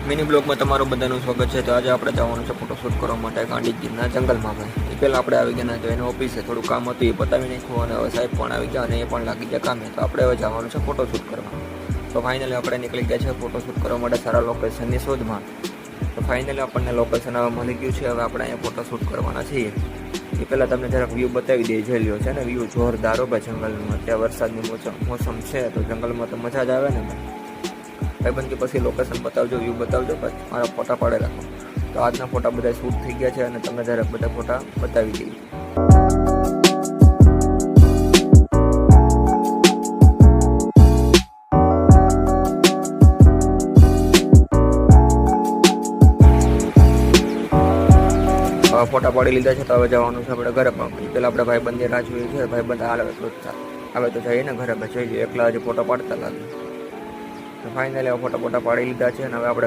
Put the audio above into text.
Mini બ્લોગમાં તમારું બધાનું સ્વાગત છે. તો આજે આપણે જવાનું છે ફોટોશૂટ કરવા માટે ગાંધીજીના જંગલમાં. ભાઈ એ પહેલાં આપણે આવી ગયા તો એના ઓફિસે થોડું કામ હતું, એ પતાવી નાખ્યું અને હવે સાહેબ પણ આવી ગયા અને એ પણ લાગી ગયા કામે. તો આપણે હવે જવાનું છે ફોટોશૂટ કરવા. તો ફાઇનલી આપણે નીકળી ગયા છે ફોટોશૂટ કરવા માટે સારા લોકેશનની શોધમાં. તો ફાઇનલી આપણને લોકેશન હવે મળી ગયું છે. હવે આપણે અહીંયા ફોટોશૂટ કરવાના છીએ. એ પહેલાં તમને જરાક વ્યૂ બતાવી દઈએ. જોઈ લ્યો છે ને વ્યૂ જોરદાર ભાઈ જંગલમાં. ત્યાં વરસાદની મોસમ છે તો જંગલમાં તો મજા જ આવે ને ભાઈ. ભાઈબંધ કે પછી લોકેશન બતાવજો, વ્યૂ બતાવજો, પછી મારા ફોટા પાડે રાખો. તો આજના ફોટા બધા શૂટ થઈ ગયા છે અને તમને જરાક બધા ફોટા બતાવી દઈએ. ફોટા પાડી લીધા છે તો હવે જવાનું છે આપણે ઘરે. પણ પેલા આપણે ભાઈબંધને રાહ જોઈએ છે. ભાઈબંધ આવે તો જઈએ ને ઘરે. જોઈ એકલા હજી ફોટો પાડતા લાગે. તો ફાઇનલી હવે ફોટા પાડી લીધા છે અને હવે આપણે